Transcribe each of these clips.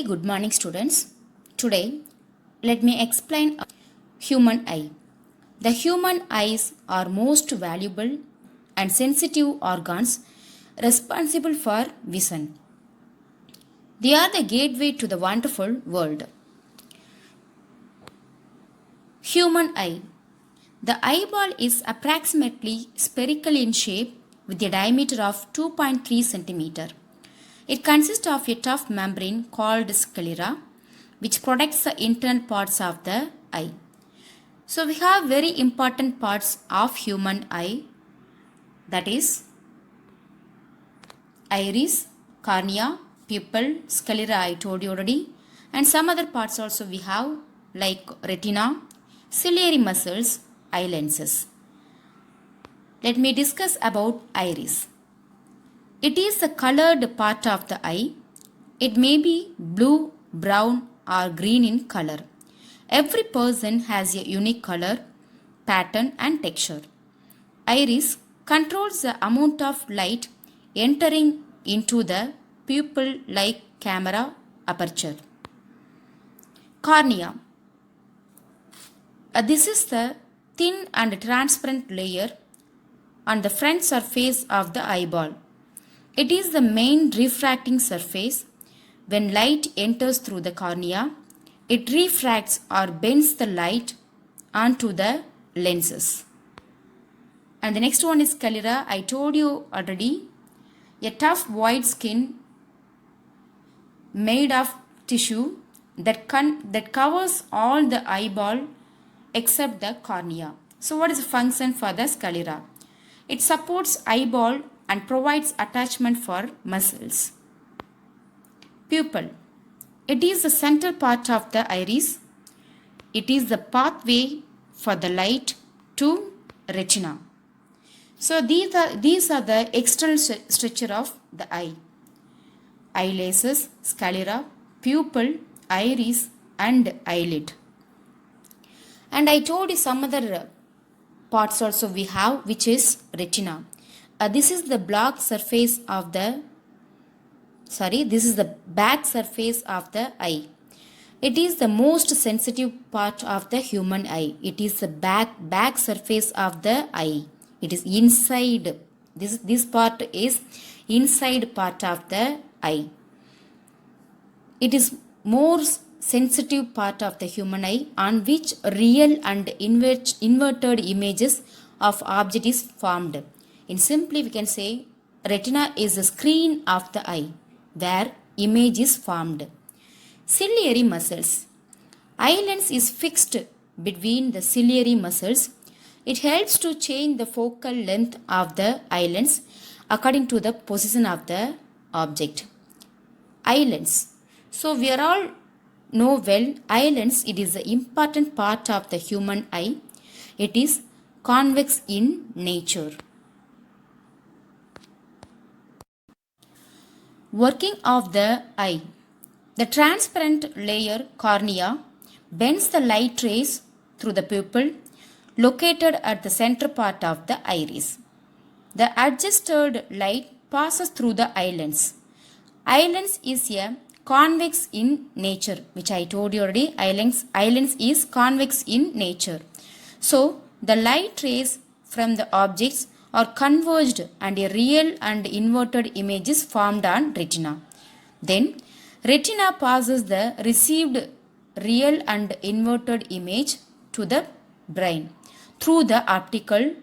good morning students. Today let me explain human eye. The human eyes are most valuable and sensitive organs responsible for vision. They are the gateway to the wonderful world. Human eye. The eyeball is approximately spherical in shape with a diameter of 2.3 cm. It consists of a tough membrane called sclera, which protects the internal parts of the eye. So we have very important parts of human eye, that is iris, cornea, pupil, sclera I told you already, and some other parts also we have like retina, ciliary muscles, eye lenses. Let me discuss about iris. It is the colored part of the eye. It may be blue, brown or green in color. Every person has a unique color, pattern and texture. Iris controls the amount of light entering into the pupil like camera aperture. Cornea. This is the thin and transparent layer on the front surface of the eyeball. It is the main refracting surface. When light enters through the cornea, it refracts or bends the light onto the lenses. And the next one is sclera. I told you already. A tough white skin made of tissue that covers all the eyeball except the cornea. So what is the function for the sclera? It supports eyeball and provides attachment for muscles. Pupil. It is the central part of the iris. It is the pathway for the light to retina. So these are the external structure of the eye. Eyelaces, sclera, pupil, iris and eyelid. And I told you some other parts also we have, which is retina. This is the back surface of the eye. It is the most sensitive part of the human eye. It is the back surface of the eye. It is inside. This part is inside part of the eye. It is more sensitive part of the human eye on which real and inverted images of object is formed. In simply we can say retina is the screen of the eye where image is formed. Ciliary muscles. Eye lens is fixed between the ciliary muscles. It helps to change the focal length of the eye lens according to the position of the object. Eye lens. So we are all know well eye lens, it is the important part of the human eye. It is convex in nature. Working of the eye. The transparent layer cornea bends the light rays through the pupil located at the center part of the iris. The adjusted light passes through the eye lens. Eye lens is a convex in nature, which I told you already. Eye lens is convex in nature. So the light rays from the objects are converged and a real and inverted image is formed on retina. Then retina passes the received real and inverted image to the brain through the optical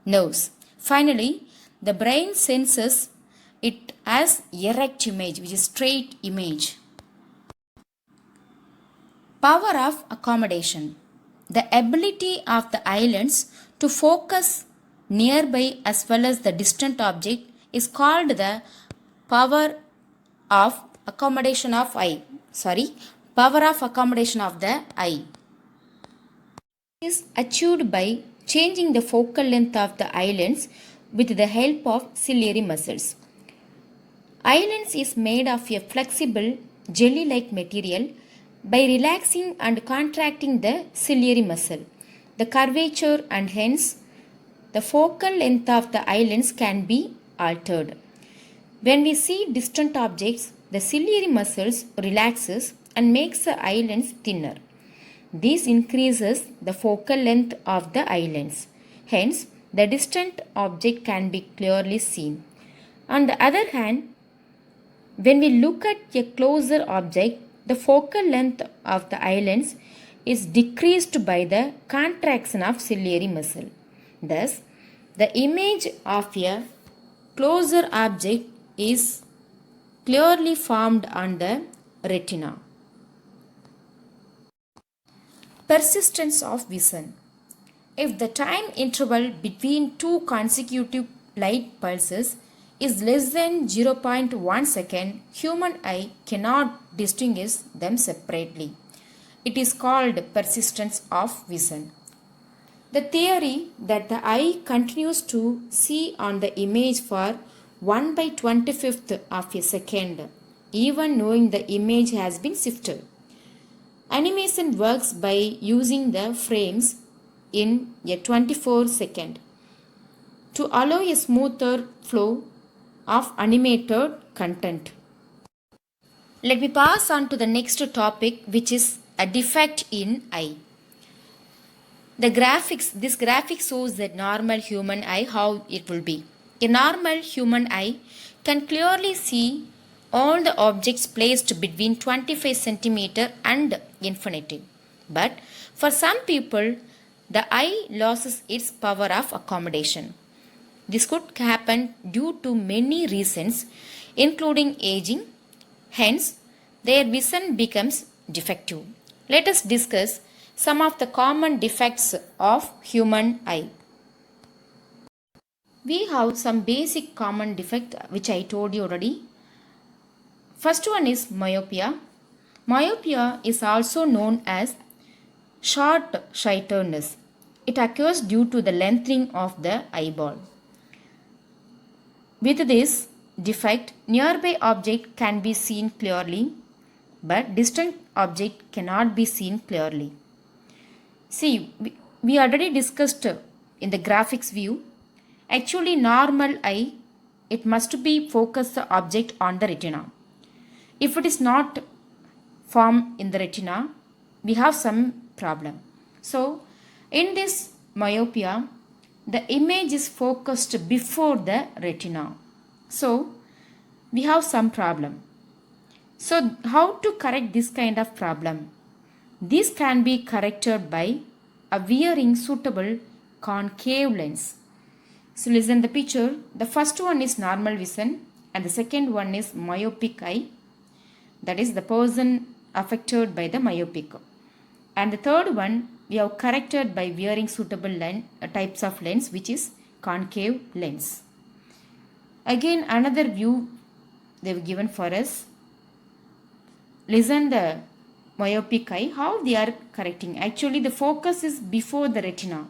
nerves. Finally, the brain senses it as erect image, which is straight image. Power of accommodation. The ability of the eye lens to focus nearby as well as the distant object is called the power of accommodation of eye. Power of accommodation of the eye. It is achieved by changing the focal length of the eye lens with the help of ciliary muscles. Eye lens is made of a flexible jelly-like material. By relaxing and contracting the ciliary muscle, the curvature and hence the focal length of the eye lens can be altered. When we see distant objects, the ciliary muscles relaxes and makes the eye lens thinner. This increases the focal length of the eye lens. Hence, the distant object can be clearly seen. On the other hand, when we look at a closer object, the focal length of the eye lens is decreased by the contraction of ciliary muscle. Thus, the image of a closer object is clearly formed on the retina. Persistence of vision. If the time interval between two consecutive light pulses is less than 0.1 second, human eye cannot distinguish them separately. It is called persistence of vision. The theory that the eye continues to see on the image for 1 by 25th of a second, even knowing the image has been shifted. Animation works by using the frames in a 24 second to allow a smoother flow of animated content. Let me pass on to the next topic, which is a defect in eye. This graphic shows the normal human eye, how it will be. A normal human eye can clearly see all the objects placed between 25 cm and infinity. But for some people, the eye loses its power of accommodation. This could happen due to many reasons, including aging. Hence, their vision becomes defective. Let us discuss some of the common defects of human eye. We have some basic common defect which I told you already. First one is myopia. Myopia is also known as short-sightedness. It occurs due to the lengthening of the eyeball. With this defect, nearby object can be seen clearly, but distant object cannot be seen clearly. See, we already discussed in the graphics view. Actually, normal eye, it must be focus the object on the retina. If it is not formed in the retina, we have some problem. So, in this myopia, the image is focused before the retina. So, we have some problem. So, how to correct this kind of problem? This can be corrected by wearing suitable concave lens. So, listen the picture. The first one is normal vision and the second one is myopic eye. That is the person affected by the myopic. And the third one we have corrected by wearing suitable types of lens, which is concave lens. Again, another view they have given for us. Listen the myopic eye, how they are correcting. Actually, the focus is before the retina.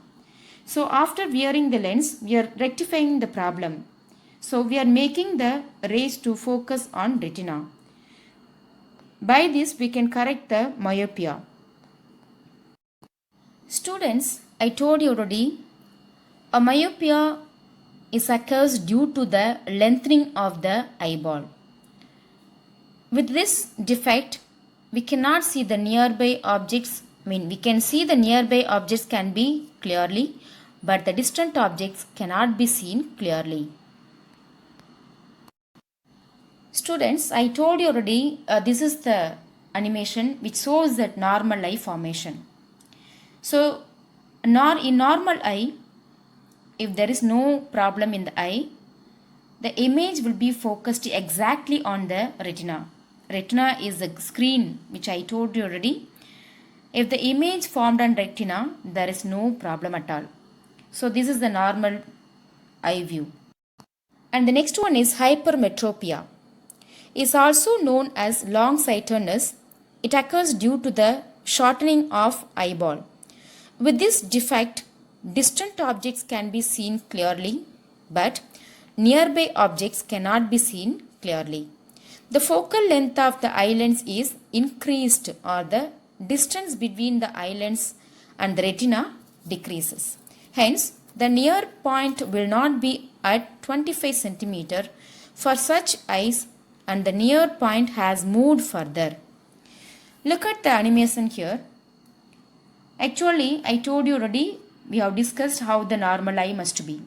So, after wearing the lens, we are rectifying the problem. So, we are making the rays to focus on retina. By this, we can correct the myopia. Students, I told you already, a myopia occurs due to the lengthening of the eyeball. With this defect, we cannot see the nearby objects. We can see the nearby objects can be clearly, but the distant objects cannot be seen clearly. Students, I told you already, this is the animation which shows that normal eye formation. So, in normal eye, if there is no problem in the eye, the image will be focused exactly on the retina. Retina is the screen which I told you already. If the image formed on retina, there is no problem at all. So, this is the normal eye view. And the next one is hypermetropia. Is also known as long-sightedness. It occurs due to the shortening of eyeball. With this defect, distant objects can be seen clearly, but nearby objects cannot be seen clearly. The focal length of the eye lens is increased, or the distance between the eye lens and the retina decreases. Hence, the near point will not be at 25 cm. For such eyes, and the near point has moved further. Look at the animation here. Actually, I told you already, we have discussed how the normal eye must be.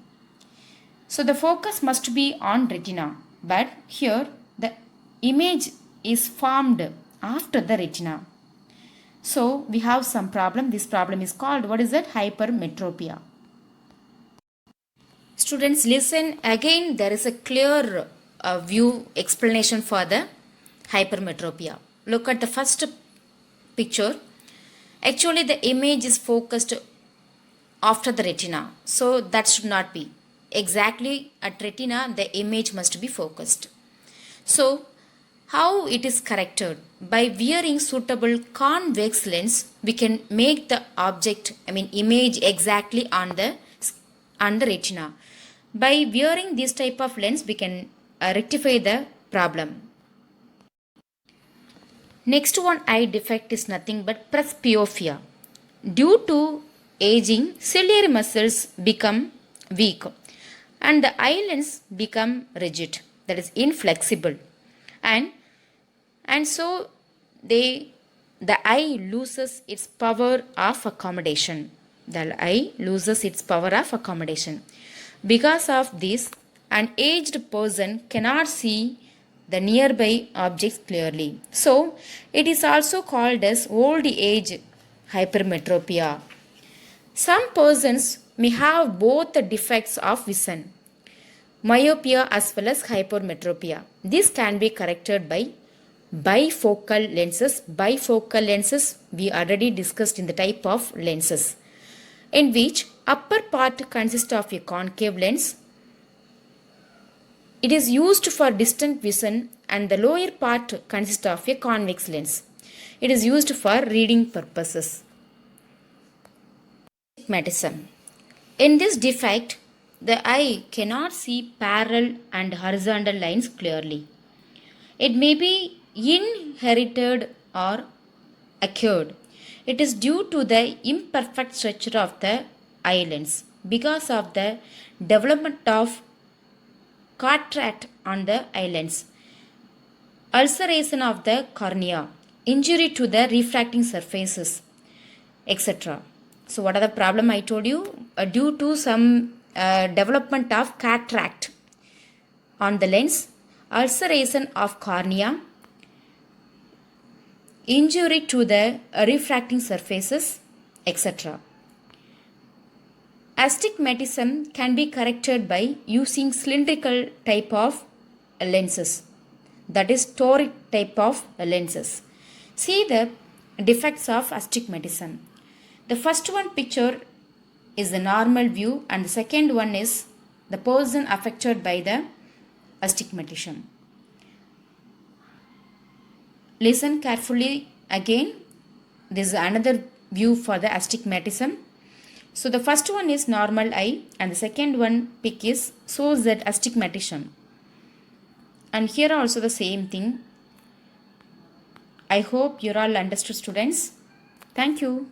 So the focus must be on retina, but here the image is formed after the retina. So we have some problem. This problem is called, what is that? Hypermetropia. Students, listen again. There is a clear view explanation for the hypermetropia. Look at the first picture. Actually, the image is focused after the retina. So that should not be. Exactly at retina, the image must be focused. So how it is corrected? By wearing suitable convex lens, we can make the object, image exactly on the retina. By wearing this type of lens, we can rectify the problem. Next one eye defect is nothing but presbyopia. Due to aging, ciliary muscles become weak and the eye lens become rigid, that is inflexible, and so the eye loses its power of accommodation. The eye loses its power of accommodation. Because of this, an aged person cannot see the nearby objects clearly. So, it is also called as old age hypermetropia. Some persons may have both the defects of vision, myopia as well as hypermetropia. This can be corrected by bifocal lenses. Bifocal lenses we already discussed in the type of lenses, in which upper part consists of a concave lens. It is used for distant vision and the lower part consists of a convex lens. It is used for reading purposes. Astigmatism. In this defect, the eye cannot see parallel and horizontal lines clearly. It may be inherited or acquired. It is due to the imperfect structure of the eye lens because of the development of cataract on the eye lens, ulceration of the cornea, injury to the refracting surfaces, etc. So what are the problem I told you? Due to some development of cataract on the lens, ulceration of cornea, injury to the refracting surfaces, etc. Astigmatism can be corrected by using cylindrical type of lenses, that is toric type of lenses. See the defects of astigmatism. The first one picture is the normal view and the second one is the person affected by the astigmatism. Listen carefully again. This is another view for the astigmatism. So the first one is normal eye and the second one pic is shows that astigmatism. And here also the same thing. I hope you all understood, students. Thank you.